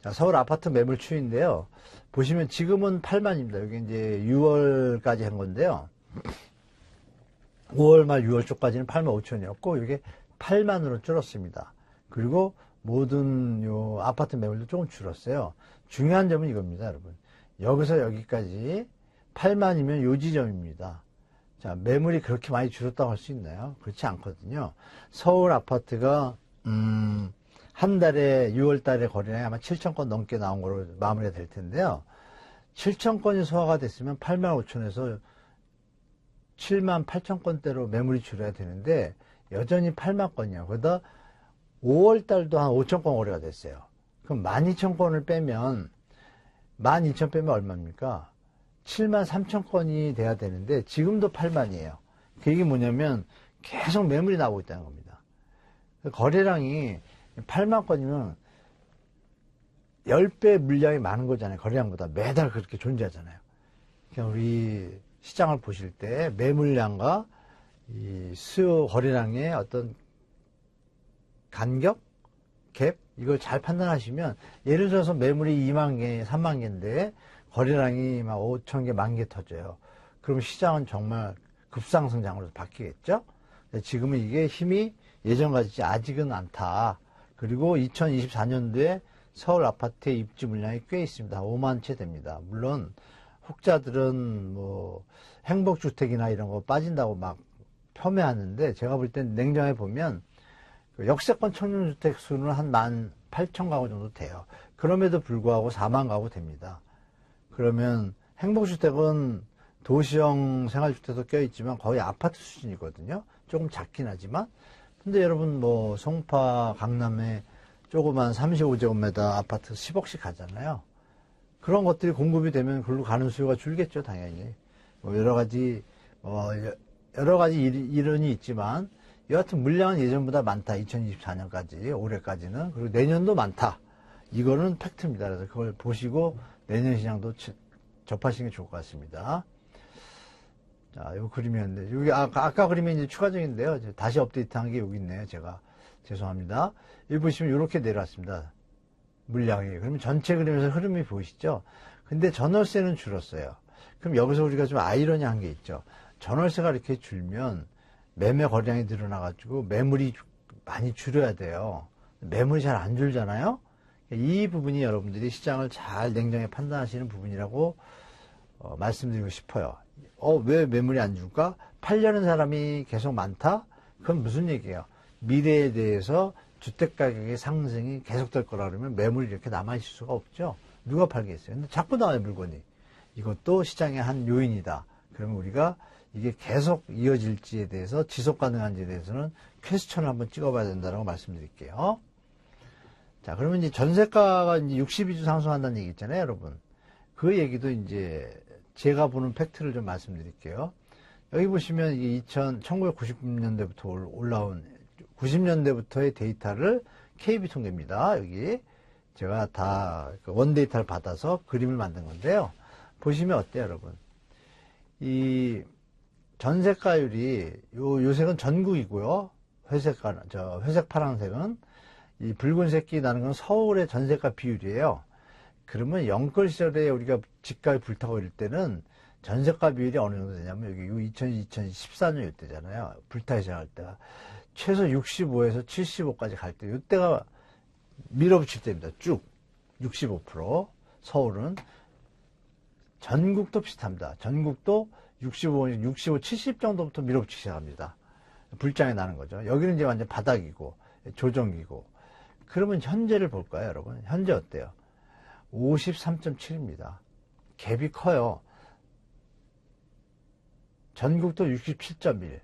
자, 서울 아파트 매물 추이인데요. 보시면 지금은 8만입니다. 여기 이제 6월까지 한 건데요. 5월 말 6월 초까지는 8만 5천이었고, 이게 8만으로 줄었습니다. 그리고 모든 요 아파트 매물도 조금 줄었어요. 중요한 점은 이겁니다, 여러분. 여기서 여기까지 8만이면 요 지점입니다. 자, 매물이 그렇게 많이 줄었다고 할 수 있나요? 그렇지 않거든요. 서울 아파트가, 한 달에, 6월 달에 거래량이 아마 7,000건 넘게 나온 거로 마무리가 될 텐데요. 7,000건이 소화가 됐으면 8만 5천에서 7만 8천 건대로 매물이 줄어야 되는데, 여전히 8만 건이요. 그러다 5월 달도 한 5천 건 거래가 됐어요. 그럼 12,000건을 빼면, 12,000 빼면 얼마입니까? 7만 3천 건이 돼야 되는데, 지금도 8만이에요. 그 얘기 뭐냐면, 계속 매물이 나오고 있다는 겁니다. 거래량이 8만 건이면 10배 물량이 많은 거잖아요. 거래량보다 매달 그렇게 존재하잖아요. 그러니까 우리 시장을 보실 때 매물량과 이 수요 거래량의 어떤 간격, 갭, 이걸 잘 판단하시면, 예를 들어서 매물이 2만 개, 3만 개인데 거래량이 막 5천 개, 1만 개 터져요. 그럼 시장은 정말 급상승장으로 바뀌겠죠? 지금은 이게 힘이 예전 같지 아직은 않다. 그리고 2024년도에 서울 아파트의 입주 물량이 꽤 있습니다. 5만 채 됩니다. 물론 혹자들은 뭐 행복주택이나 이런 거 빠진다고 막 폄훼하는데, 제가 볼 땐 냉정해 보면 역세권 청년주택 수는 한 18,000가구 정도 돼요. 그럼에도 불구하고 4만 가구 됩니다. 그러면 행복주택은 도시형 생활주택도 껴있지만 거의 아파트 수준이거든요. 조금 작긴 하지만. 근데 여러분 뭐 송파, 강남에 조그만 35제곱미터 아파트 10억씩 하잖아요. 그런 것들이 공급이 되면 그걸로 가는 수요가 줄겠죠, 당연히. 뭐 여러 가지 이론이 있지만, 여하튼 물량은 예전보다 많다. 2024년까지, 올해까지는. 그리고 내년도 많다. 이거는 팩트입니다. 그래서 그걸 보시고 내년 시장도 접하시는 게 좋을 것 같습니다. 자, 요 그림이었는데, 여기 아까 그림이 이제 추가적인데요. 다시 업데이트한 게 여기 있네요. 제가 죄송합니다. 여기 보시면 이렇게 내려왔습니다. 물량이. 그러면 전체 그림에서 흐름이 보이시죠? 근데 전월세는 줄었어요. 그럼 여기서 우리가 좀 아이러니한 게 있죠. 전월세가 이렇게 줄면 매매 거래량이 늘어나가지고 매물이 많이 줄여야 돼요. 매물이 잘 안 줄잖아요. 이 부분이 여러분들이 시장을 잘 냉정히 판단하시는 부분이라고 말씀드리고 싶어요. 왜 매물이 안 줄까? 팔려는 사람이 계속 많다? 그건 무슨 얘기예요? 미래에 대해서 주택가격의 상승이 계속될 거라 그러면 매물이 이렇게 남아있을 수가 없죠. 누가 팔겠어요? 근데 자꾸 나와요, 물건이. 이것도 시장의 한 요인이다. 그러면 우리가 이게 계속 이어질지에 대해서, 지속 가능한지에 대해서는 퀘스천을 한번 찍어봐야 된다고 말씀드릴게요. 자, 그러면 이제 전세가가 이제 62주 상승한다는 얘기 있잖아요, 여러분. 그 얘기도 이제 제가 보는 팩트를 좀 말씀드릴게요. 여기 보시면 이게 1990년대부터 올라온 90년대부터의 데이터를 KB 통계입니다. 여기 제가 다 원데이터를 받아서 그림을 만든 건데요. 보시면 어때요, 여러분? 이 전세가율이 요색은 전국이고요. 회색 파란색은, 이 붉은색이 나는 건 서울의 전세가 비율이에요. 그러면 영끌 시절에 우리가 집값이 불타고 이럴 때는 전세가 비율이 어느 정도 되냐면, 여기 2014년 이때잖아요. 불타기 시작할 때가 최소 65에서 75까지 갈 때, 이때가 밀어붙일 때입니다. 쭉 65%. 서울은. 전국도 비슷합니다. 전국도 65, 70 정도부터 밀어붙이기 시작합니다. 불장이 나는 거죠. 여기는 이제 완전 바닥이고 조정기고. 그러면 현재를 볼까요, 여러분? 현재 어때요? 53.7입니다. 갭이 커요. 전국도 67.1.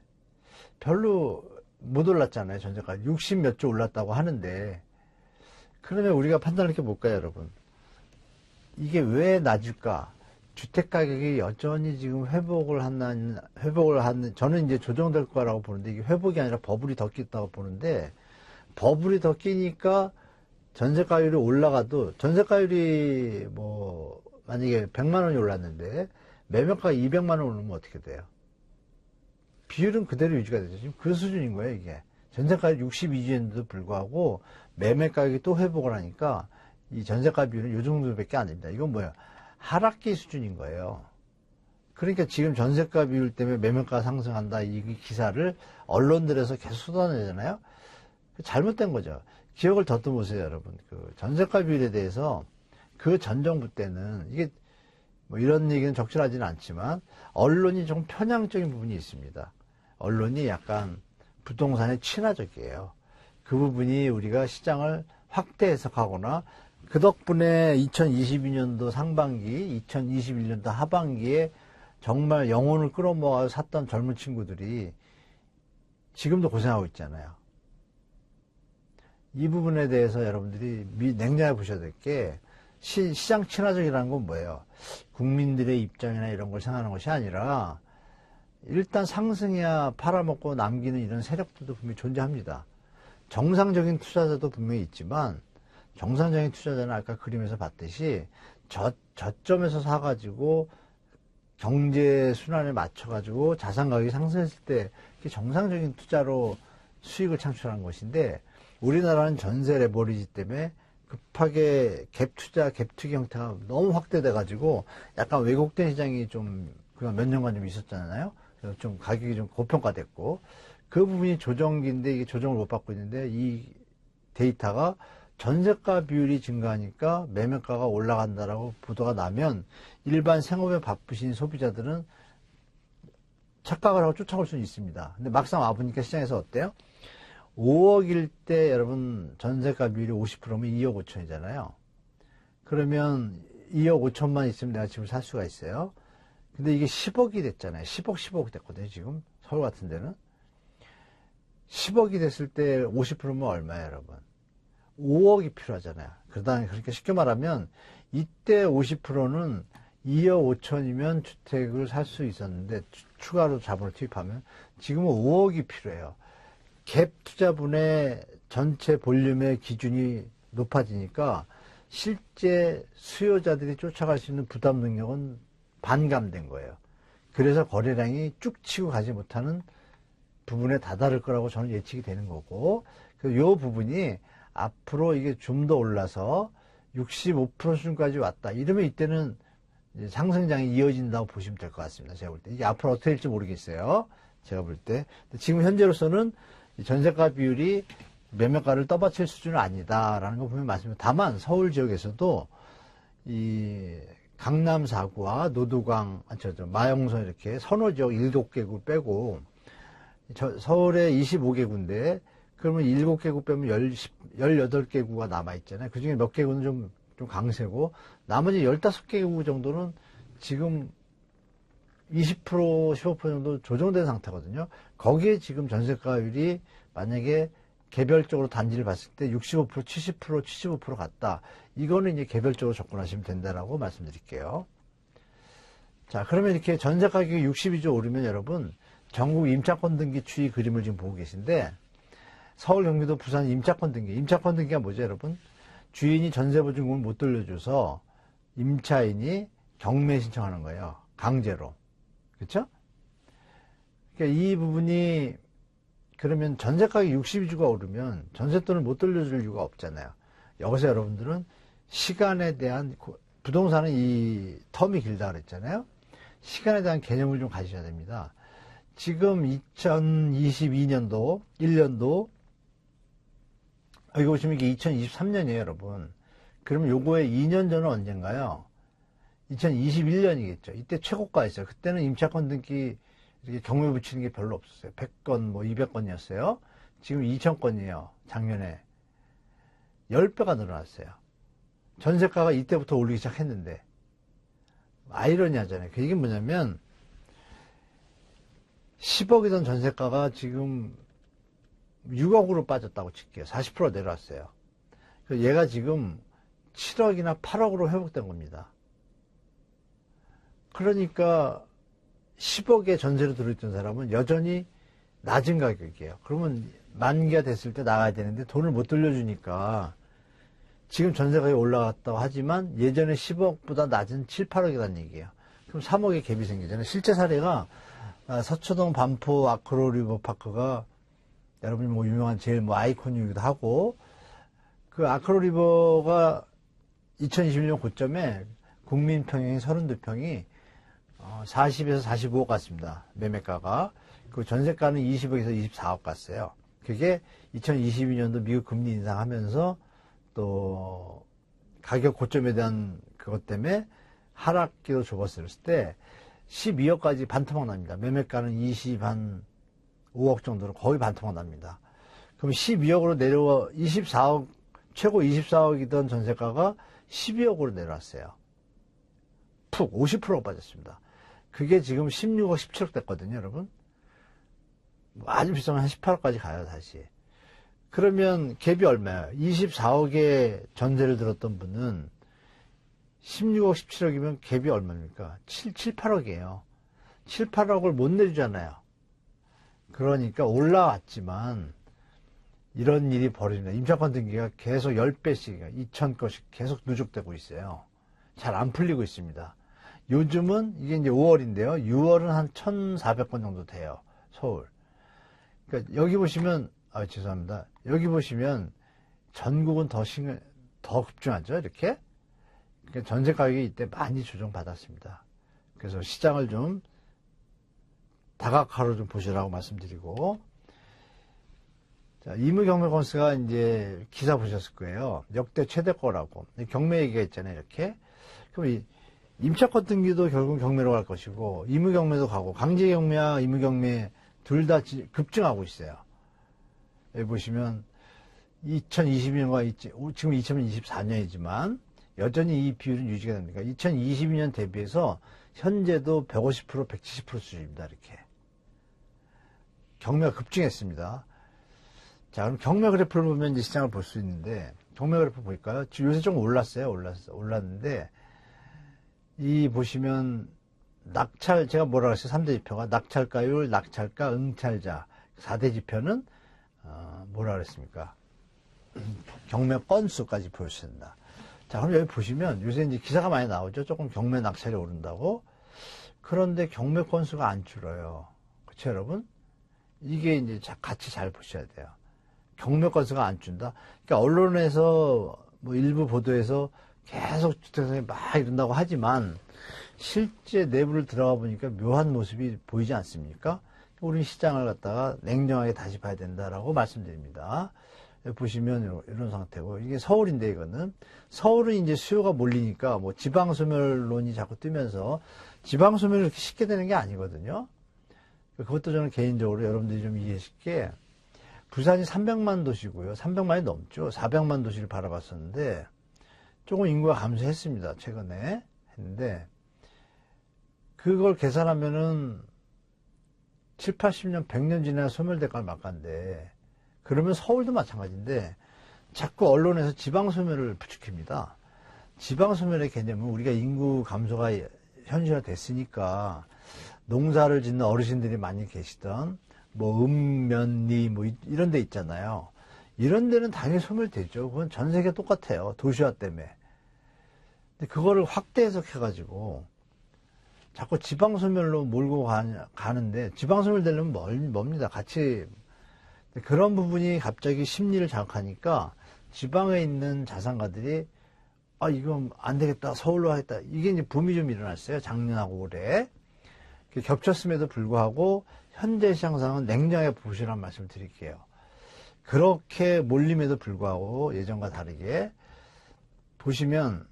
별로 못 올랐잖아요, 전세가. 60 몇 조 올랐다고 하는데. 그러면 우리가 판단을 이렇게 볼까요, 여러분? 이게 왜 낮을까? 주택가격이 여전히 지금 회복을 하는, 저는 이제 조정될 거라고 보는데, 이게 회복이 아니라 버블이 더 낀다고 보는데, 버블이 더 끼니까 전세가율이 올라가도, 전세가율이 뭐, 만약에 100만 원이 올랐는데, 매매가가 200만 원 오르면 어떻게 돼요? 비율은 그대로 유지가 되죠. 지금 그 수준인 거예요, 이게. 전세가율 62주인데도 불구하고, 매매 가격이 또 회복을 하니까, 이 전세가 비율은 요 정도밖에 안 됩니다. 이건 뭐야? 하락기 수준인 거예요. 그러니까 지금 전세가 비율 때문에 매매가 상승한다 이 기사를 언론들에서 계속 쏟아내잖아요. 잘못된 거죠. 기억을 더듬으세요, 여러분. 그 전세가 비율에 대해서 그 전 정부 때는 이게 뭐 이런 얘기는 적절하지는 않지만 언론이 좀 편향적인 부분이 있습니다. 언론이 약간 부동산에 친화적이에요. 그 부분이 우리가 시장을 확대 해석하거나 그 덕분에 2022년도 상반기, 2021년도 하반기에 정말 영혼을 끌어모아서 샀던 젊은 친구들이 지금도 고생하고 있잖아요. 이 부분에 대해서 여러분들이 냉정하게 보셔야 될 게 시장 친화적이라는 건 뭐예요? 국민들의 입장이나 이런 걸 생각하는 것이 아니라 일단 상승해야 팔아먹고 남기는 이런 세력들도 분명히 존재합니다. 정상적인 투자자도 분명히 있지만 정상적인 투자자는 아까 그림에서 봤듯이 저점에서 사가지고 경제 순환에 맞춰가지고 자산 가격이 상승했을 때 정상적인 투자로 수익을 창출하는 것인데 우리나라는 전세 레버리지 때문에 급하게 갭 투자, 갭 투기 형태가 너무 확대돼가지고 약간 왜곡된 시장이 좀 그냥 몇 년간 좀 있었잖아요. 그래서 좀 가격이 좀 고평가됐고 그 부분이 조정기인데 이게 조정을 못 받고 있는데 이 데이터가 전세가 비율이 증가하니까 매매가가 올라간다라고 보도가 나면 일반 생업에 바쁘신 소비자들은 착각을 하고 쫓아올 수는 있습니다. 근데 막상 와보니까 시장에서 어때요? 5억일 때 여러분 전세가 비율이 50%면 2억 5천이잖아요. 그러면 2억 5천만 있으면 내가 집을 살 수가 있어요. 근데 이게 10억이 됐잖아요. 10억, 15억 됐거든요, 지금. 서울 같은 데는. 10억이 됐을 때 50%면 얼마예요, 여러분? 5억이 필요하잖아요. 그러니까 쉽게 말하면 이때 50%는 2억 5천이면 주택을 살 수 있었는데 추가로 자본을 투입하면 지금은 5억이 필요해요. 갭 투자분의 전체 볼륨의 기준이 높아지니까 실제 수요자들이 쫓아갈 수 있는 부담 능력은 반감된 거예요. 그래서 거래량이 쭉 치고 가지 못하는 부분에 다다를 거라고 저는 예측이 되는 거고, 이 부분이 앞으로 이게 좀 더 올라서 65% 수준까지 왔다. 이러면 이때는 이제 상승장이 이어진다고 보시면 될 것 같습니다. 제가 볼 때. 이게 앞으로 어떻게 될지 모르겠어요. 제가 볼 때. 지금 현재로서는 전세가 비율이 매매가를 떠받칠 수준은 아니다라는 거 보면 맞습니다. 다만 서울 지역에서도 이 강남 4구와 노두강, 마영선 이렇게 선호 지역 7개구 빼고 서울에 25개구인데 그러면 7개구 빼면 18개구가 남아있잖아요. 그 중에 몇 개구는 좀 강세고 나머지 15개구 정도는 지금 20%, 15% 정도 조정된 상태거든요. 거기에 지금 전세가율이 만약에 개별적으로 단지를 봤을 때 65%, 70%, 75% 같다. 이거는 이제 개별적으로 접근하시면 된다라고 말씀드릴게요. 자, 그러면 이렇게 전세 가격이 62조 오르면 여러분 전국 임차권 등기 추이 그림을 지금 보고 계신데 서울, 경기도, 부산 임차권 등기. 임차권 등기가 뭐죠, 여러분? 주인이 전세보증금을 못 돌려줘서 임차인이 경매 신청하는 거예요. 강제로. 그렇죠? 그러니까 이 부분이 그러면 전세 가격이 62주가 오르면 전세돈을 못 돌려줄 이유가 없잖아요. 여기서 여러분들은 시간에 대한 부동산은 이 텀이 길다 그랬잖아요. 시간에 대한 개념을 좀 가지셔야 됩니다. 지금 2022년도 1년도 여기 보시면 이게 2023년이에요, 여러분. 그러면 요거의 2년 전은 언젠가요? 2021년이겠죠. 이때 최고가였어요. 그때는 임차권 등기 이렇게 경매 붙이는 게 별로 없었어요. 100건, 뭐 200건이었어요. 지금 2000건이에요. 작년에. 10배가 늘어났어요. 전세가가 이때부터 오르기 시작했는데. 아이러니하잖아요. 이게 뭐냐면 10억이던 전세가가 지금 6억으로 빠졌다고 칠게요. 40% 내려왔어요. 얘가 지금 7억이나 8억으로 회복된 겁니다. 그러니까 10억의 전세로 들어있던 사람은 여전히 낮은 가격이에요. 그러면 만기가 됐을 때 나가야 되는데 돈을 못 돌려주니까 지금 전세가격이 올라갔다고 하지만 예전에 10억보다 낮은 7, 8억이라는 얘기예요. 그럼 3억의 갭이 생기잖아요. 실제 사례가 서초동 반포 아크로리버파크가 여러분이 뭐 유명한 제일 뭐 아이콘이기도 하고 그 아크로리버가 2021년 고점에 국민 평형이 32평이 40에서 45억 갔습니다. 매매가가. 그 전세가는 20억에서 24억 갔어요. 그게 2022년도 미국 금리 인상하면서 또 가격 고점에 대한 그것 때문에 하락기로 접었을 때 12억까지 반토막 납니다. 매매가는 25억 정도로 거의 반토막 납니다. 그럼 12억으로 내려와 24억, 최고 24억이던 전세가가 12억으로 내려왔어요. 푹 50%가 빠졌습니다. 그게 지금 16억, 17억 됐거든요, 여러분. 아주 비싸면 한 18억까지 가요, 다시. 그러면 갭이 얼마예요? 24억에 전세를 들었던 분은 16억, 17억이면 갭이 얼마입니까? 7, 8억이에요. 7, 8억을 못 내주잖아요. 그러니까 올라왔지만 이런 일이 벌어집니다. 임차권 등기가 계속 10배씩, 2,000건씩 계속 누적되고 있어요. 잘 안 풀리고 있습니다. 요즘은 이게 이제 5월인데요. 6월은 한 1,400건 정도 돼요. 서울. 그러니까 여기 보시면, 죄송합니다. 여기 보시면 전국은 더 급증하죠. 이렇게. 그러니까 전세 가격이 이때 많이 조정받았습니다. 그래서 시장을 좀 다각화로 좀 보시라고 말씀드리고. 자, 이무경매 건수가 이제 기사 보셨을 거예요. 역대 최대거라고. 경매 얘기가 있잖아요. 이렇게. 그럼 이 임차권 등기도 결국 경매로 갈 것이고, 이무경매도 가고, 강제경매와 이무경매 둘 다 급증하고 있어요. 여기 보시면 2022년과 지금 2024년이지만 여전히 이 비율은 유지가 됩니다. 2022년 대비해서 현재도 150%, 170% 수준입니다. 이렇게. 경매가 급증했습니다. 자, 그럼 경매 그래프를 보면 이제 시장을 볼 수 있는데, 경매 그래프 볼까요? 지금 요새 좀 올랐어요. 올랐는데, 이 보시면 낙찰, 제가 뭐라 그랬어요? 3대 지표가 낙찰가율, 낙찰가, 응찰자. 4대 지표는 뭐라 그랬습니까? 경매 건수까지 보여주신다. 자, 그럼 여기 보시면 요새 이제 기사가 많이 나오죠. 조금 경매 낙찰이 오른다고. 그런데 경매 건수가 안 줄어요. 그렇죠, 여러분? 이게 이제 같이 잘 보셔야 돼요. 경매 건수가 안 준다. 그러니까 언론에서 뭐 일부 보도에서 계속 주택상이 막 이런다고 하지만 실제 내부를 들어가 보니까 묘한 모습이 보이지 않습니까? 우리 시장을 갖다가 냉정하게 다시 봐야 된다라고 말씀드립니다. 보시면 이런 상태고, 이게 서울인데 이거는 서울은 이제 수요가 몰리니까 뭐 지방 소멸론이 자꾸 뜨면서 지방 소멸이 그렇게 쉽게 되는 게 아니거든요. 그것도 저는 개인적으로 여러분들이 좀 이해하실게, 부산이 300만 도시고요. 300만이 넘죠. 400만 도시를 바라봤었는데 조금 인구가 감소했습니다. 최근에 했는데, 그걸 계산하면은 7, 80년, 100년 지나야 소멸될까 말까인데, 그러면 서울도 마찬가지인데 자꾸 언론에서 지방소멸을 부추깁니다. 지방소멸의 개념은 우리가 인구 감소가 현실화됐으니까 농사를 짓는 어르신들이 많이 계시던 뭐 읍면리 뭐 이런 데 있잖아요. 이런 데는 당연히 소멸되죠. 그건 전 세계 똑같아요. 도시화 때문에. 근데 그거를 확대 해석해가지고 자꾸 지방소멸로 몰고 가는데, 지방소멸 되려면 멉니다. 같이. 그런 부분이 갑자기 심리를 자극하니까 지방에 있는 자산가들이 이건 안 되겠다, 서울로 하겠다. 이게 이제 붐이 좀 일어났어요. 작년하고 올해. 겹쳤음에도 불구하고 현재 시장 상황은 냉정하게 보시라는 말씀을 드릴게요. 그렇게 몰림에도 불구하고 예전과 다르게 보시면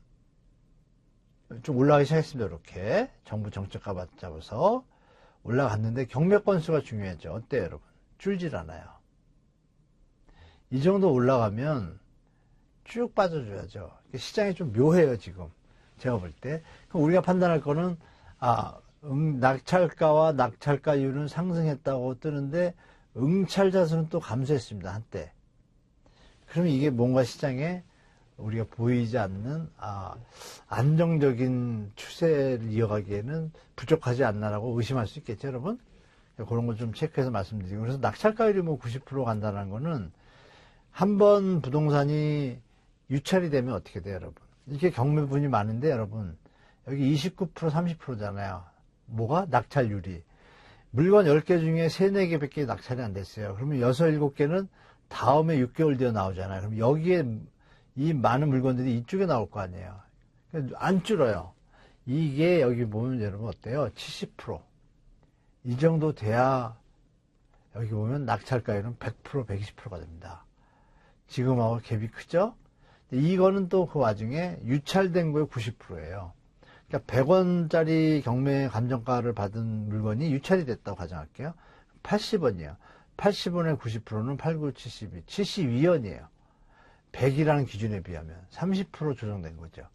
좀 올라가기 시작했습니다. 이렇게 정부 정책과 맞잡아서 올라갔는데 경매 건수가 중요하죠. 어때요, 여러분? 줄질 않아요. 이 정도 올라가면 쭉 빠져줘야죠. 시장이 좀 묘해요, 지금. 제가 볼 때. 그럼 우리가 판단할 거는, 낙찰가와 낙찰가율은 상승했다고 뜨는데, 응찰자 수는 또 감소했습니다, 한때. 그러면 이게 뭔가 시장에 우리가 보이지 않는, 안정적인 추세를 이어가기에는 부족하지 않나라고 의심할 수 있겠죠, 여러분? 그런 걸 좀 체크해서 말씀드리고. 그래서 낙찰가율이 뭐 90% 간다는 거는, 한번 부동산이 유찰이 되면 어떻게 돼요, 여러분? 이렇게 경매분이 많은데, 여러분, 여기 29%, 30%잖아요. 뭐가? 낙찰률이. 물건 10개 중에 3, 4개 밖에 낙찰이 안 됐어요. 그러면 6, 7개는 다음에 6개월 뒤에 나오잖아요. 그럼 여기에 이 많은 물건들이 이쪽에 나올 거 아니에요. 안 줄어요. 이게 여기 보면 여러분 어때요? 70%. 이 정도 돼야 여기 보면 낙찰가율은 100%, 120%가 됩니다. 지금하고 갭이 크죠? 이거는 또 그 와중에 유찰된 거에 90%예요. 그러니까 100원짜리 경매 감정가를 받은 물건이 유찰이 됐다고 가정할게요. 80원이에요. 80원의 90%는 8, 9, 72, 72원이에요. 100이라는 기준에 비하면 30% 조정된 거죠.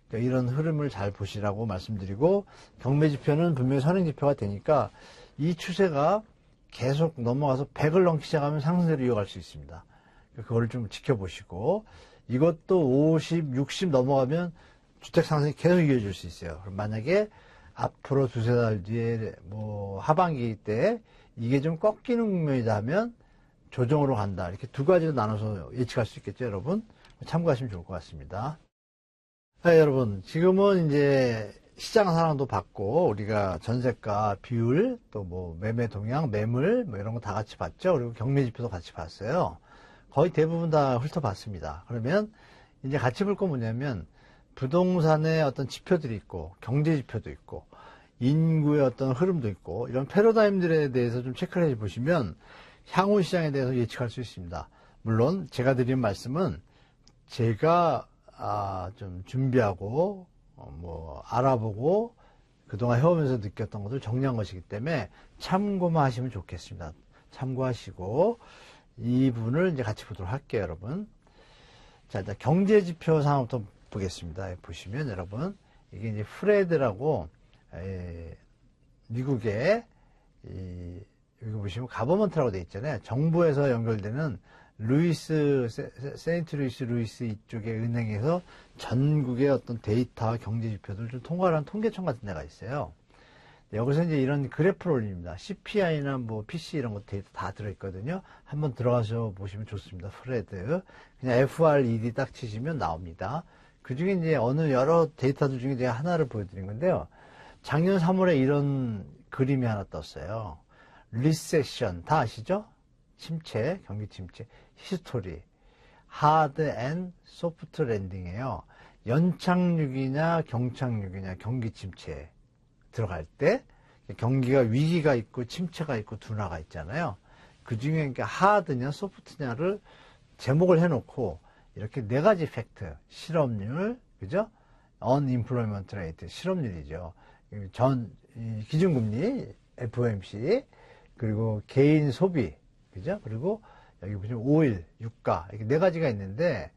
그러니까 이런 흐름을 잘 보시라고 말씀드리고, 경매지표는 분명히 선행지표가 되니까 이 추세가 계속 넘어가서 100을 넘기 시작하면 상승세로 이어갈 수 있습니다. 그거를 좀 지켜보시고, 이것도 50, 60 넘어가면 주택 상승이 계속 이어질 수 있어요. 그럼 만약에 앞으로 두세 달 뒤에 뭐 하반기 때 이게 좀 꺾이는 국면이다 하면 조정으로 간다. 이렇게 두 가지로 나눠서 예측할 수 있겠죠, 여러분? 참고하시면 좋을 것 같습니다. 네, 여러분. 지금은 이제 시장 상황도 봤고, 우리가 전세가 비율, 또 뭐 매매 동향, 매물, 뭐 이런 거 다 같이 봤죠. 그리고 경매 지표도 같이 봤어요. 거의 대부분 다 훑어봤습니다. 그러면 이제 같이 볼 건 뭐냐면, 부동산의 어떤 지표들이 있고, 경제 지표도 있고, 인구의 어떤 흐름도 있고, 이런 패러다임들에 대해서 좀 체크를 해 보시면 향후 시장에 대해서 예측할 수 있습니다. 물론 제가 드린 말씀은 제가 좀 준비하고 뭐 알아보고 그동안 해오면서 느꼈던 것을 정리한 것이기 때문에 참고만 하시면 좋겠습니다. 참고하시고 이 부분을 이제 같이 보도록 할게요, 여러분. 자, 일단 경제 지표 상황부터 보겠습니다. 보시면 여러분, 이게 이제 프레드라고 미국의 여기 보시면 가버먼트라고 되어 있잖아요. 정부에서 연결되는 세인트 루이스 이쪽의 은행에서 전국의 어떤 데이터 경제 지표들을 좀 통과하는 통계청 같은 데가 있어요. 여기서 이제 이런 그래프를 올립니다. CPI나 뭐 PC 이런 것 데이터 다 들어있거든요. 한번 들어가서 보시면 좋습니다. 프레드. 그냥 FRED 딱 치시면 나옵니다. 그 중에 이제 어느 여러 데이터들 중에 제가 하나를 보여드린 건데요. 작년 3월에 이런 그림이 하나 떴어요. 리세션, 다 아시죠? 침체, 경기 침체, 히스토리, 하드 앤 소프트 랜딩이에요. 연착륙이냐 경착륙이냐 경기 침체 들어갈 때 경기가 위기가 있고 침체가 있고 둔화가 있잖아요. 그 중에 그러니까 하드냐 소프트냐를 제목을 해놓고 이렇게 네 가지 팩트, 실업률, 그죠? unemployment rate, 실업률이죠. 기준금리, FOMC, 그리고 개인 소비, 그죠? 그리고 여기 보시면 오일, 유가, 이렇게 네 가지가 있는데,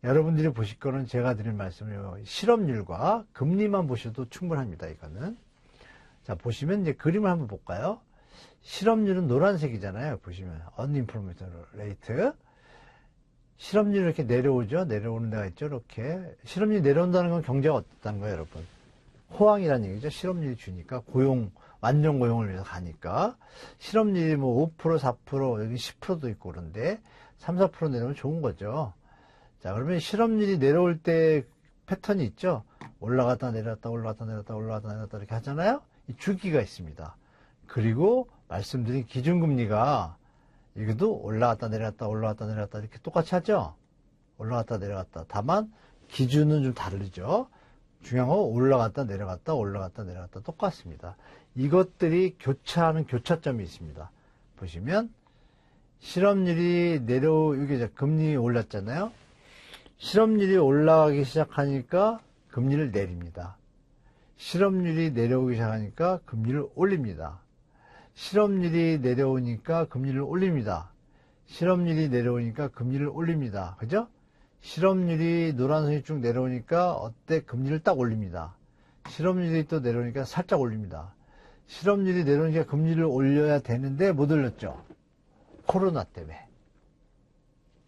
여러분들이 보실 거는 제가 드린 말씀을 실업률과 금리만 보셔도 충분합니다, 이거는. 자, 보시면 이제 그림을 한번 볼까요? 실업률은 노란색이잖아요, 보시면. unemployment rate. 실업률이 이렇게 내려오죠? 내려오는 데가 있죠? 이렇게. 실업률이 내려온다는 건 경제가 어떻다는 거예요, 여러분? 호황이라는 얘기죠. 실업률이 주니까 완전 고용을 위해서 가니까. 실업률이 뭐 5%, 4%, 여기 10%도 있고 그런데 3, 4% 내려오면 좋은 거죠. 자, 그러면 실업률이 내려올 때 패턴이 있죠? 올라갔다 내렸다, 올라갔다 내렸다, 올라갔다 내렸다 이렇게 하잖아요? 이 주기가 있습니다. 그리고 말씀드린 기준금리가 이것도 올라갔다 내렸다, 올라갔다 내렸다 이렇게 똑같이 하죠? 올라갔다 내려갔다. 다만 기준은 좀 다르죠? 중요한 건 올라갔다 내려갔다 올라갔다 내려갔다 똑같습니다. 이것들이 교차하는 교차점이 있습니다. 보시면 실업률이 여기 이제 금리 올랐잖아요. 실업률이 올라가기 시작하니까 금리를 내립니다. 실업률이 내려오기 시작하니까 금리를 올립니다. 실업률이 내려오니까 금리를 올립니다. 실업률이 내려오니까 금리를 올립니다. 그죠? 실업률이 노란선이 쭉 내려오니까 어때? 금리를 딱 올립니다. 실업률이 또 내려오니까 살짝 올립니다. 실업률이 내려오니까 금리를 올려야 되는데 못 올렸죠. 코로나 때문에.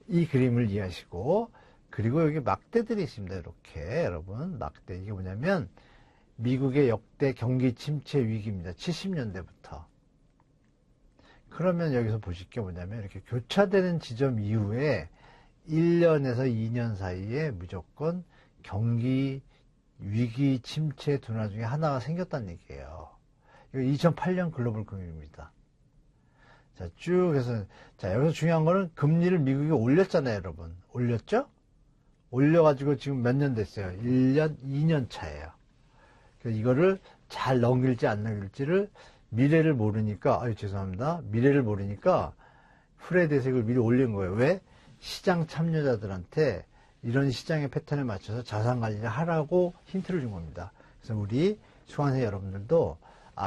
이 그림을 이해하시고, 그리고 여기 막대들이 있습니다. 이렇게 여러분, 막대. 이게 뭐냐면 미국의 역대 경기 침체 위기입니다. 70년대부터. 그러면 여기서 보실 게 뭐냐면 이렇게 교차되는 지점 이후에 1년에서 2년 사이에 무조건 경기 위기 침체 둔화 중에 하나가 생겼다는 얘기예요. 이거 2008년 글로벌 금융입니다. 자, 쭉 해서, 자, 여기서 중요한 거는 금리를 미국이 올렸잖아요, 여러분. 올렸죠? 올려가지고 지금 몇 년 됐어요? 1년, 2년 차예요. 그래서 이거를 잘 넘길지 안 넘길지를 미래를 모르니까, 죄송합니다. 미래를 모르니까 프레에 대해서 이걸 미리 올린 거예요. 왜? 시장 참여자들한테 이런 시장의 패턴에 맞춰서 자산 관리를 하라고 힌트를 준 겁니다. 그래서 우리 수강생 여러분들도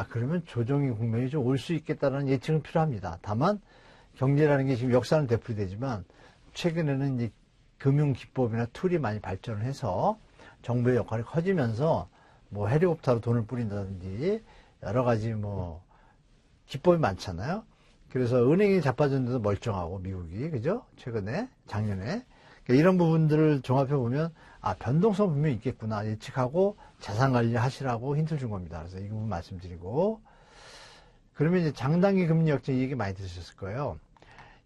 그러면 조정의 국면이 좀 올 수 있겠다는 예측은 필요합니다. 다만 경제라는 게 지금 역사는 되풀이되지만 최근에는 이제 금융 기법이나 툴이 많이 발전을 해서 정부의 역할이 커지면서 뭐 헬리콥터로 돈을 뿌린다든지 여러 가지 뭐 기법이 많잖아요. 그래서 은행이 자빠졌는데도 멀쩡하고 미국이 그죠? 최근에 작년에 그러니까 이런 부분들을 종합해 보면 변동성 분명히 있겠구나 예측하고 자산 관리 하시라고 힌트를 준 겁니다. 그래서 이 부분 말씀드리고 그러면 이제 장단기 금리 역전 얘기 많이 들으셨을 거예요.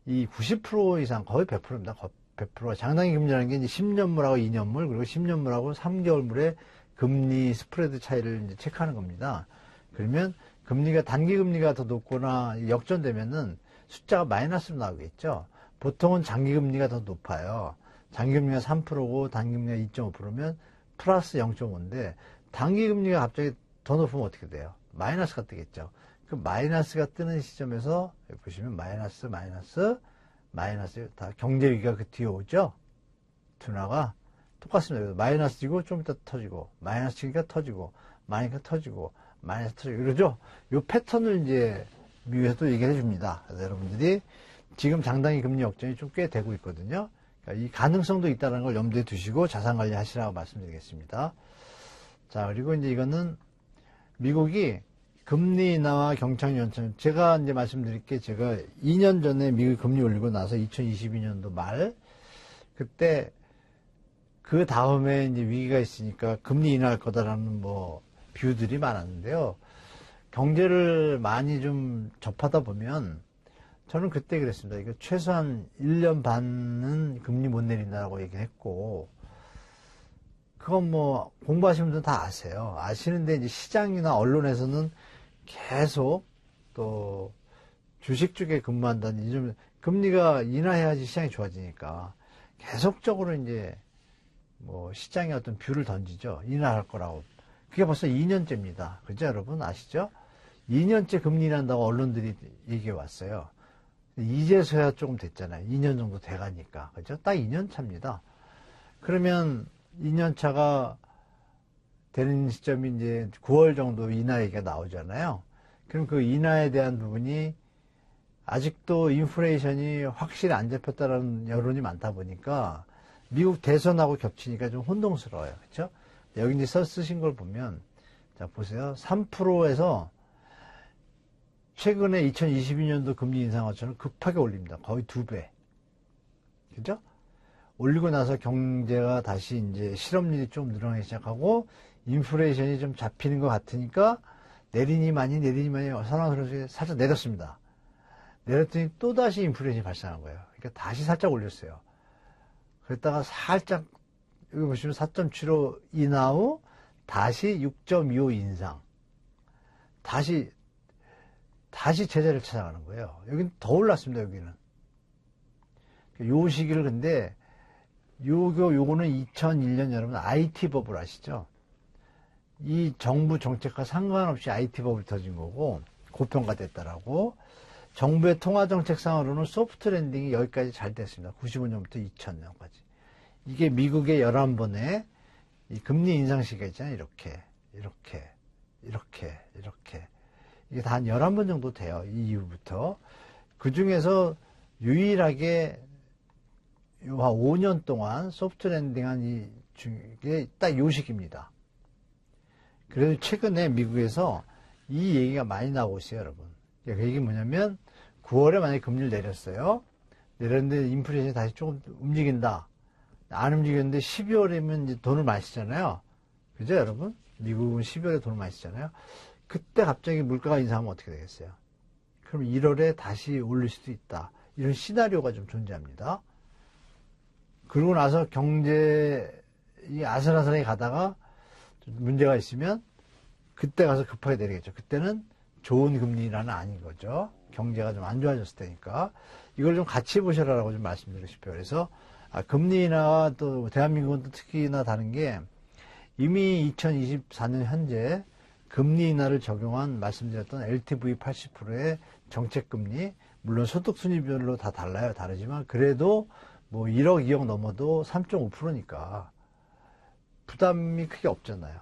이 90% 이상 거의 100%입니다. 100%. 장단기 금리라는 게 이제 10년물하고 2년물 그리고 10년물하고 3개월물의 금리 스프레드 차이를 이제 체크하는 겁니다. 그러면 금리가 단기 금리가 더 높거나 역전되면은 숫자가 마이너스로 나오겠죠. 보통은 장기 금리가 더 높아요. 장기 금리가 3%고 단기 금리가 2.5%면 플러스 0.5인데 단기 금리가 갑자기 더 높으면 어떻게 돼요? 마이너스가 뜨겠죠. 그 마이너스가 뜨는 시점에서 여기 보시면 마이너스 다 경제 위기가 그 뒤에 오죠. 둔화가 똑같습니다. 마이너스이고 좀 이따 터지고 마이너스니까 터지고 마이너스 터지고 마이너스 터지고 이러죠. 요 패턴을 이제 미국에서도 얘기를 해줍니다. 그래서 여러분들이 지금 장단기 금리 역전이 좀 꽤 되고 있거든요. 그러니까 이 가능성도 있다는 걸 염두에 두시고 자산 관리 하시라고 말씀드리겠습니다. 자, 그리고 이제 이거는 미국이 금리 인하와 경착 연착, 제가 이제 말씀드릴게, 제가 2년 전에 미국 금리 올리고 나서 2022년도 말, 그때 그 다음에 이제 위기가 있으니까 금리 인하할 거다라는 뭐 뷰들이 많았는데요. 경제를 많이 좀 접하다 보면 저는 그때 그랬습니다. 이거 최소한 1년 반은 금리 못 내린다라고 얘기를 했고, 그건 뭐 공부하시는 분들 다 아세요. 아시는데 이제 시장이나 언론에서는 계속 또 주식 쪽에 근무한다는 좀 금리가 인하해야지 시장이 좋아지니까 계속적으로 이제 뭐 시장에 어떤 뷰를 던지죠. 인하할 거라고. 그게 벌써 2년째입니다. 그죠, 여러분? 아시죠? 2년째 금리 인한다고 언론들이 얘기해 왔어요. 이제서야 조금 됐잖아요. 2년 정도 돼가니까. 그죠? 딱 2년 차입니다. 그러면 2년 차가 되는 시점이 이제 9월 정도 인하 얘기가 나오잖아요. 그럼 그 인하에 대한 부분이 아직도 인플레이션이 확실히 안 잡혔다는 여론이 많다 보니까 미국 대선하고 겹치니까 좀 혼동스러워요. 그렇죠? 여기 이제 쓰신 걸 보면 자 보세요. 3%에서 최근에 2022년도 금리 인상처럼 급하게 올립니다. 거의 2배. 그죠? 올리고 나서 경제가 다시 이제 실업률이 좀 늘어나기 시작하고 인플레이션이 좀 잡히는 것 같으니까 내리니 많이 상황으로 살짝 내렸습니다. 내렸더니 또다시 인플레이션이 발생한 거예요. 그러니까 다시 살짝 올렸어요. 그랬다가 살짝 여기 보시면 4.75 인하 후 다시 6.25 인상. 다시 제자리를 찾아가는 거예요. 여기는 더 올랐습니다. 여기는. 요 시기를 근데 요거는 2001년 여러분 IT 버블 아시죠? 이 정부 정책과 상관없이 IT 버블이 터진 거고 고평가됐다라고 정부의 통화 정책상으로는 소프트 랜딩이 여기까지 잘 됐습니다. 95년부터 2000년까지. 이게 미국의 11번의 이 금리 인상 시기가 있잖아요. 이렇게. 이게 다 한 11번 정도 돼요. 이 이후부터. 그 중에서 유일하게 한 5년 동안 소프트 랜딩한 이 중에 딱 요 시기입니다. 그래서 최근에 미국에서 이 얘기가 많이 나오고 있어요, 여러분. 그 얘기 뭐냐면 9월에 만약에 금리를 내렸어요. 내렸는데 인플레이션이 다시 조금 움직인다. 안 움직였는데 12월이면 이제 돈을 많이 쓰잖아요. 그죠, 여러분? 미국은 12월에 돈을 많이 쓰잖아요. 그때 갑자기 물가가 인상하면 어떻게 되겠어요? 그럼 1월에 다시 올릴 수도 있다. 이런 시나리오가 좀 존재합니다. 그러고 나서 경제이 아슬아슬하게 가다가 문제가 있으면 그때 가서 급하게 내리겠죠. 그때는 좋은 금리는 아닌 거죠. 경제가 좀 안 좋아졌을 테니까. 이걸 좀 같이 보셔라라고 좀 말씀드리고 싶어요. 그래서 금리 인하와 또 대한민국은 또 특히나 다른 게 이미 2024년 현재 금리 인하를 적용한 말씀드렸던 LTV 80%의 정책금리, 물론 소득 순위별로 다 달라요. 다르지만 그래도 뭐 1억, 2억 넘어도 3.5%니까 부담이 크게 없잖아요.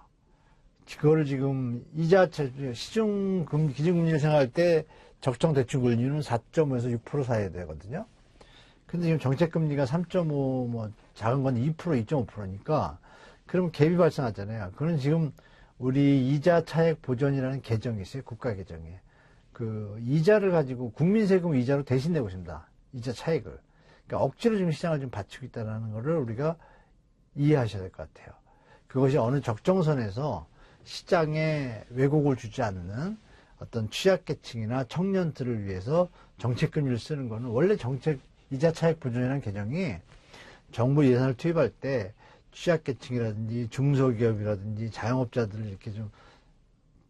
그거를 지금 이자 기준금리를 생각할 때 적정 대출 금리는 4.5에서 6% 사이에 되거든요. 근데 지금 정책금리가 3.5, 뭐 작은 건 2%, 2.5%니까 그러면 갭이 발생하잖아요. 그건 지금 우리 이자 차액 보전이라는 계정이 있어요. 국가 계정에. 그 이자를 가지고 국민 세금 이자로 대신 내고 있습니다. 이자 차익을. 그러니까 억지로 지금 시장을 좀 받치고 있다는 거를 우리가 이해하셔야 될 것 같아요. 그것이 어느 적정선에서 시장에 왜곡을 주지 않는 어떤 취약계층이나 청년들을 위해서 정책금리를 쓰는 거는 원래 정책 이자 차익 보전이라는 계정이 정부 예산을 투입할 때 취약계층이라든지 중소기업이라든지 자영업자들을 이렇게 좀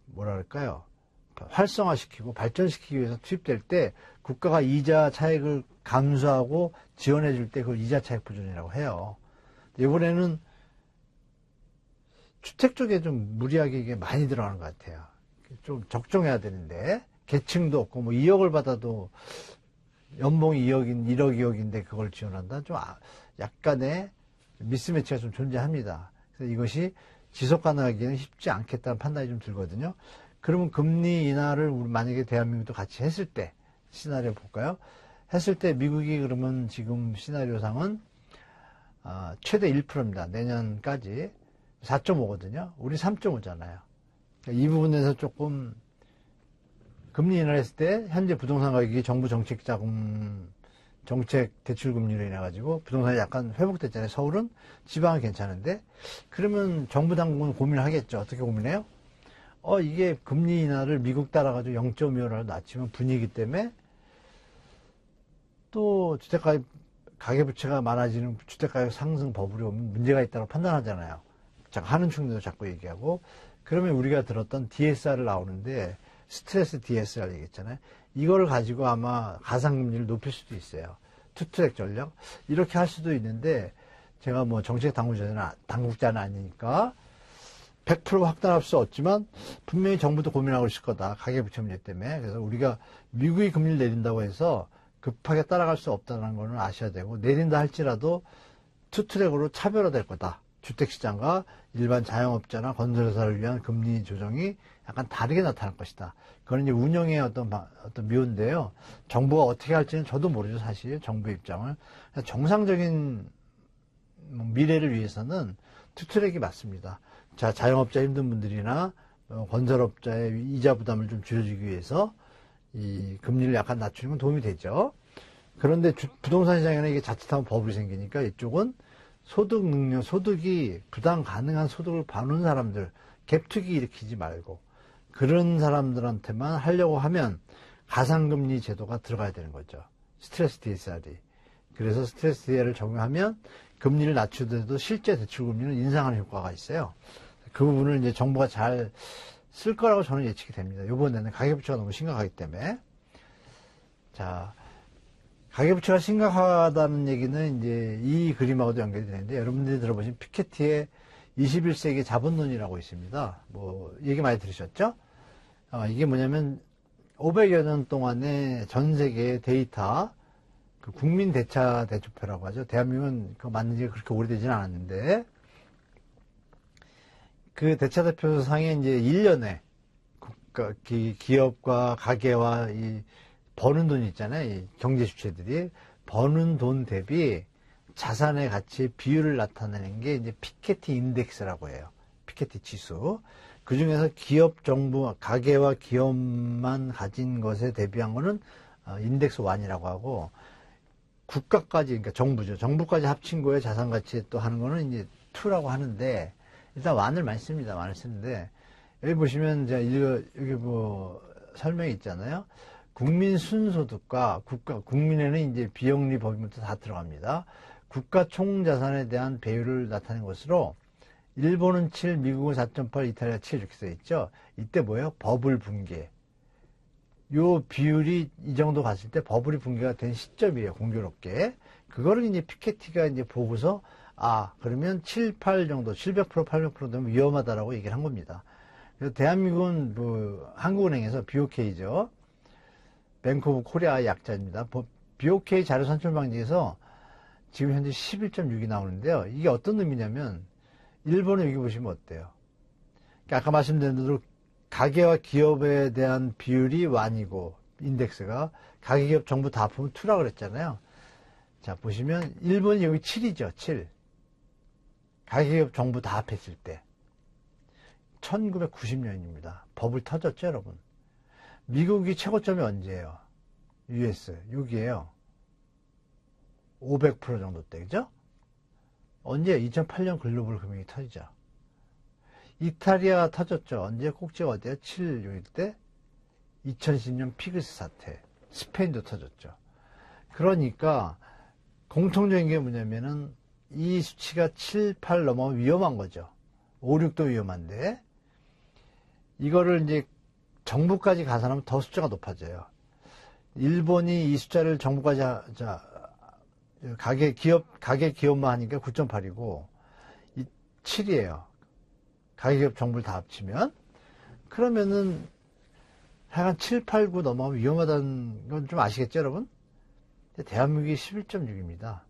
뭐랄까요 활성화시키고 발전시키기 위해서 투입될 때 국가가 이자 차익을 감수하고 지원해 줄 때 그걸 이자 차익 보전이라고 해요. 이번에는 주택 쪽에 좀 무리하게 이게 많이 들어가는 것 같아요. 좀 적정해야 되는데 계층도 없고 뭐 2억을 받아도 연봉이 2억인 1억 2억인데 그걸 지원한다. 좀 약간의 미스매치가 좀 존재합니다. 그래서 이것이 지속 가능하기는 쉽지 않겠다는 판단이 좀 들거든요. 그러면 금리 인하를 우리 만약에 대한민국도 같이 했을 때 시나리오 볼까요? 했을 때 미국이 그러면 지금 시나리오상은 최대 1%입니다. 내년까지 4.5거든요. 우리 3.5잖아요. 이 부분에서 조금 금리 인하를 했을 때 현재 부동산 가격이 정부 정책 자금 정책 대출 금리로 인해 가지고 부동산이 약간 회복됐잖아요. 서울은 지방은 괜찮은데 그러면 정부 당국은 고민을 하겠죠. 어떻게 고민해요? 이게 금리 인하를 미국 따라가지고 0.25를 낮추면 분위기 때문에 또 가계부채가 많아지는 주택가격 상승 버블이 오면 문제가 있다고 판단하잖아요. 하는 충분도 자꾸 얘기하고 그러면 우리가 들었던 DSR을 나오는데 스트레스 DSR 얘기했잖아요. 이거를 가지고 아마 가상금리를 높일 수도 있어요. 투트랙 전략 이렇게 할 수도 있는데 제가 뭐 정책 당국자는 아니니까 100% 확단할 수 없지만 분명히 정부도 고민하고 있을 거다. 가계부채 문제 때문에. 그래서 우리가 미국이 금리를 내린다고 해서 급하게 따라갈 수 없다는 거는 아셔야 되고 내린다 할지라도 투트랙으로 차별화될 거다. 주택시장과 일반 자영업자나 건설회사를 위한 금리 조정이 약간 다르게 나타날 것이다. 그건 이제 운영의 어떤 묘인데요. 정부가 어떻게 할지는 저도 모르죠, 사실. 정부의 입장을. 정상적인 미래를 위해서는 투트랙이 맞습니다. 자, 자영업자 힘든 분들이나 건설업자의 이자 부담을 좀 줄여주기 위해서 이 금리를 약간 낮추는 건 도움이 되죠. 그런데 부동산 시장에는 이게 자칫하면 버블이 생기니까 이쪽은 소득이 부담 가능한 소득을 버는 사람들, 갭투기 일으키지 말고 그런 사람들한테만 하려고 하면 가상금리 제도가 들어가야 되는 거죠. 스트레스 DSR이. 그래서 스트레스 DSR을 적용하면 금리를 낮추더라도 실제 대출금리는 인상하는 효과가 있어요. 그 부분을 이제 정부가 잘 쓸 거라고 저는 예측이 됩니다. 이번에는 가계부채가 너무 심각하기 때문에. 자, 가계부채가 심각하다는 얘기는 이제 이 그림하고도 연결이 되는데 여러분들이 들어보신 피케티의 21세기 자본론이라고 있습니다. 뭐 얘기 많이 들으셨죠? 이게 뭐냐면 500여 년 동안의 전 세계의 데이터 그 국민 대차 대조표라고 하죠. 대한민국은 그거 만든 지가 그렇게 오래되지는 않았는데 그 대차 대표 상에 이제 1년에 기업과 가계와 이 버는 돈 있잖아요. 이 경제 주체들이 버는 돈 대비 자산의 가치의 비율을 나타내는 게 이제 피케티 인덱스라고 해요. 피케티 지수. 그 중에서 기업, 정부, 가계와 기업만 가진 것에 대비한 거는 인덱스 1이라고 하고 국가까지, 그러니까 정부죠. 정부까지 합친 거에 자산 가치에 또 하는 거는 이제 2라고 하는데 일단 1을 많이 씁니다. 1을 쓰는데 여기 보시면 여기 뭐 설명이 있잖아요. 국민 순소득과 국민에는 이제 비영리 법인부터 다 들어갑니다. 국가 총자산에 대한 배율을 나타낸 것으로 일본은 7, 미국은 4.8, 이탈리아 7 이렇게 써 있죠. 이때 뭐예요? 버블 붕괴. 요 비율이 이 정도 갔을 때 버블이 붕괴가 된 시점이에요. 공교롭게. 그거를 이제 피케티가 이제 보고서, 그러면 7, 8 정도, 700%, 800% 되면 위험하다라고 얘기를 한 겁니다. 그래서 대한민국은 한국은행에서 BOK죠. 뱅크 오브 코리아 약자입니다. BOK 자료 산출 방지에서 지금 현재 11.6이 나오는데요. 이게 어떤 의미냐면, 일본에 여기 보시면 어때요? 그러니까 아까 말씀드린 대로 가계와 기업에 대한 비율이 1이고, 인덱스가 가계 기업 정부 다 합하면 2라고 그랬잖아요. 자, 보시면 일본이 여기 7이죠. 7. 가계 기업 정부 다 합했을 때 1990년입니다. 버블 터졌죠, 여러분. 미국이 최고점이 언제예요? US 여기에요. 500% 정도 때, 그죠? 언제? 2008년 글로벌 금융이 터지죠. 이탈리아가 터졌죠. 언제? 꼭지가 어디에요? 7, 6일 때 2010년 피그스 사태. 스페인도 터졌죠. 그러니까 공통적인 게 뭐냐면은 이 수치가 7, 8 넘어가면 위험한 거죠. 5, 6도 위험한데 이거를 이제 정부까지 가산하면 더 숫자가 높아져요. 일본이 이 숫자를 정부까지 가계 기업만 하니까 9.8이고 7이에요. 가계 기업 정부를 다 합치면. 그러면은 하여간 7, 8, 9 넘어가면 위험하다는 건 좀 아시겠죠, 여러분? 대한민국이 11.6입니다.